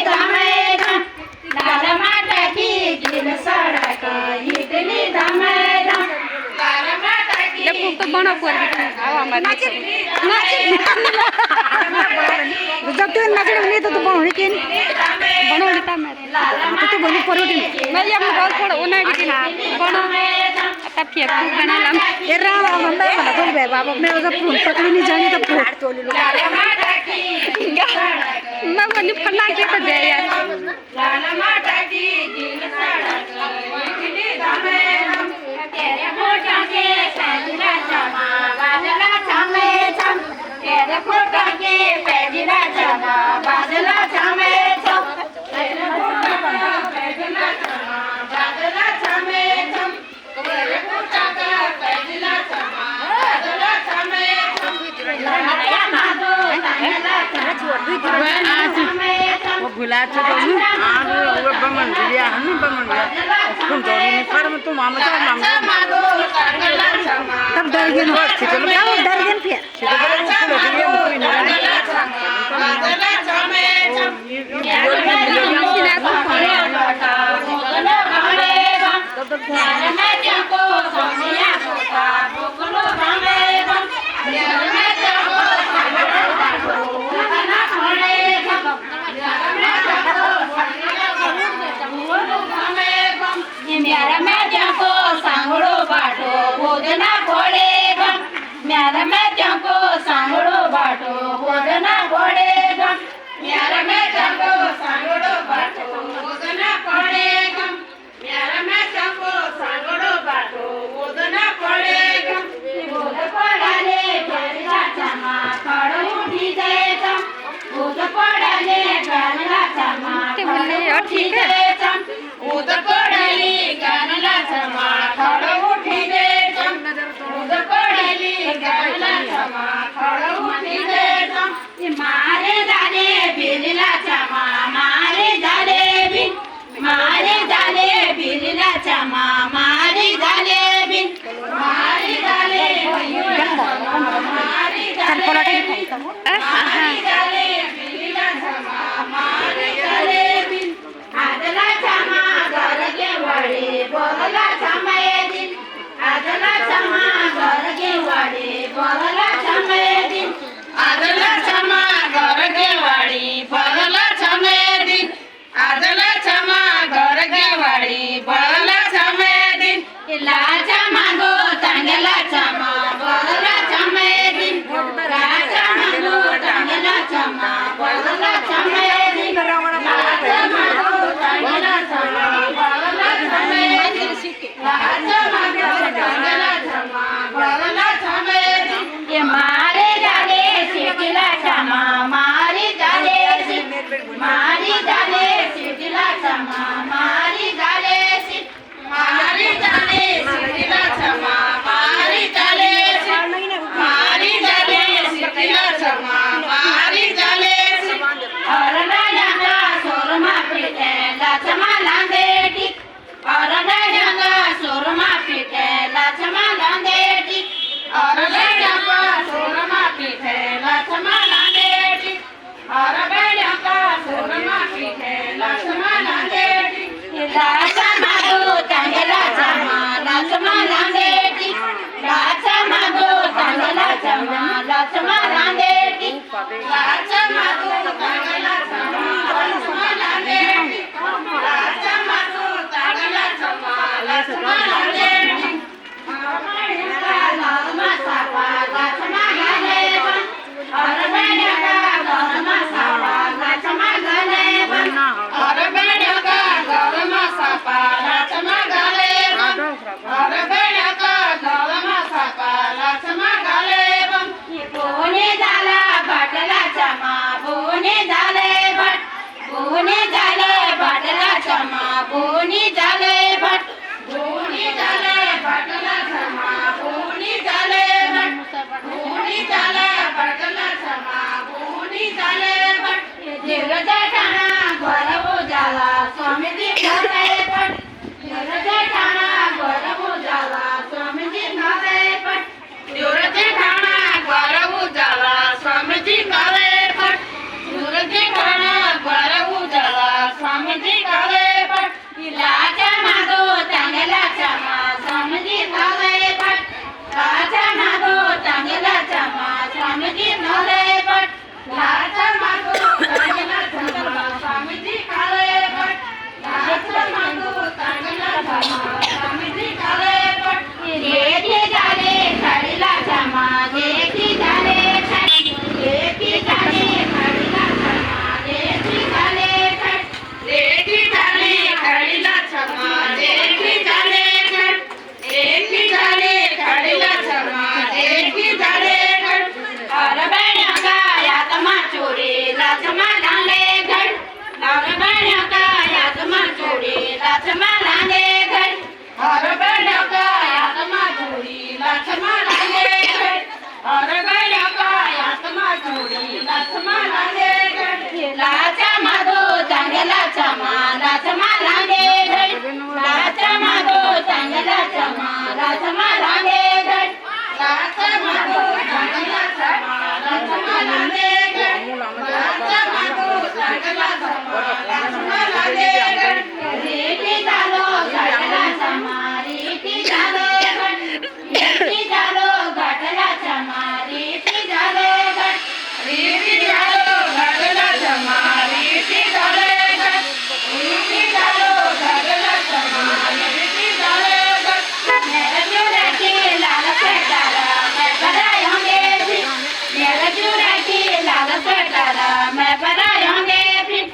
धमाधम लाल माटाची गिल सडक इडली धमाधम लाल माटाची तो बनो कर जब तू नाचने नहीं तो बनो ही के बनो लेता मैं तो बनो परोटी मैं ये अपना बहुत थोड़ा उन्हें की बनो तब फिर तू बना लम ये राम हम बना तो बाबा मैं उसे फोन पकड़ी नहीं जानी तो फोन तो ले लो मैं बनी फला के तो दे यार लाल माटाची गिल सडक इडली धमाधम तेरे फोटो के पैजला चमा बादला छमे छम तेरे फोटो के पैजला चमा बादला छमे छम तेरे फोटो के पैजला चमा बादला छमे छम तेरे फोटो के पैजला चमा बादला छमे छम लाया माधो तंगला छोड़ दी वो भुला चुके हैं आज वो बमन दिया है ना बमन दिया तुम तो नहीं पर तुम मामा तो तब डर गए ना चलो क्या डर गए फिर म्यारा मैं को सांगड़ो बाटो भोजना घोड़ेगा म्यारा मैं को सांगड़ो बाटो भोजना घोड़ेगा म्यारा मैं को सांगड़ो बाटो भोजना घोड़ेगा म्यारा मैं को सांगड़ो बाटो भोजना घोड़ेगा भोज पड़ाले प्याला चमा खड़ो उठी जाएगा भोज पड़ाले प्याला चमा खड़ो उठी जाएगा उद पडली गानला चमा खड़ो उठी दे उद पडली गानला चमा खड़ो उठी दे मारे जाले बिरला चमा मारे जाले बिरला चमा मारे जाले मारे जाले बिरला चमा मारे जाले आदला चमा घर के वाडे बगला समय दिन आदला चमा घर के वाडे बगला समय दिन आदला चमा घर के वाडी बगला समय दिन आदला चमा घर के वाडी बगला समय दिन लाचा मागो चांगला चमा बगला समय दिन लाचा मागो चांगला चमा बगला समय दिन लाचा मागो चांगला चमा बगला समय दिन लाचा मागो चांगला चमा बगला समय दिन ये मारे जाले सिटिला चमा मारी जाले सिटिला चमा मारी जाले सिटिला चमा मारी जाले सिटिला चमा मारी जाले अरना यांगा सोरमा पिटे लाचमा लांदेटी अरना यांगा सोरमा पिटे लाचमा लांदेटी अरना यांगा सोरमा पिटे लाचमा लांदेटी अरना यांगा सोरमा पिटे लाचमा लांदेटी लाचा मागो चांगला चमा लाचमा लांदेटी लाचा मागो चांगला चमा लाचमा लांदेटी लाचा मागो चांगला चमा लाचमा लांदेटी लाचा मागो चांगला चमा लाचमा लांदेटी अरबड्याका घरमा सापा लाचमा घालेवन अरबड्याका घरमा सापा लाचमा घालेवन अरबड्याका घरमा सापा लाचमा घालेवन अरबड्याका घरमा सापा लाचमा घालेवन बोने झाला बाटला चमा बोने झाले बाटला चमा बोनी झाले बाटला चमा बोनी झाले बाटला चमा बोनी झाले देवराजा ठाणा घरवो झाला स्वामीजी घरे पण देवराजा ठाणा घरवो झाला स्वामीजी घरे पण देवराजा ठाणा घरवो झाला स्वामीजी घरे पण देवराजा ठाणा घरवो झाला काले पट लाचा मागो चांगला धमा स्वामीजी काले पट लाचा मागो चांगला धमा स्वामीजी काले पट देखी जाले खडीला धमा देखी जाले देखी जाले खडीला धमा देखी जाले देखी जाले खडीला धमा देखी जाले देखी जाले खडीला धमा देखी जाले और बहनियों का यातमा चोरी लाचमा लांगे घर और बहनियों का यातमा चोरी लाचमा लांगे घर और बहनियों का यातमा चोरी लाचमा लांगे घर और बहनियों का यातमा चोरी लाचमा लांगे घर लाचा मागो चांगला चमा लाचमा लांगे घर लाचा मागो चांगला चमा लाचमा लांगे घर लाचा मागो चांगला चमा लाचमा लांगे घर लाचा मागो चांगला चमा लाचमा लांगे घर रीती झालो घाटला चमा रीती झालो रीती झालो घाटला चमा रीती झालो रीती झालो घाटला चमा रीती झालो रीती झालो घाटला चमा रीती झालो मेरा चूड़ा की लाल सटारा मैं बनाऊंगे फिर मेरा चूड़ा की लाल सटारा मैं बनाऊंगे फिर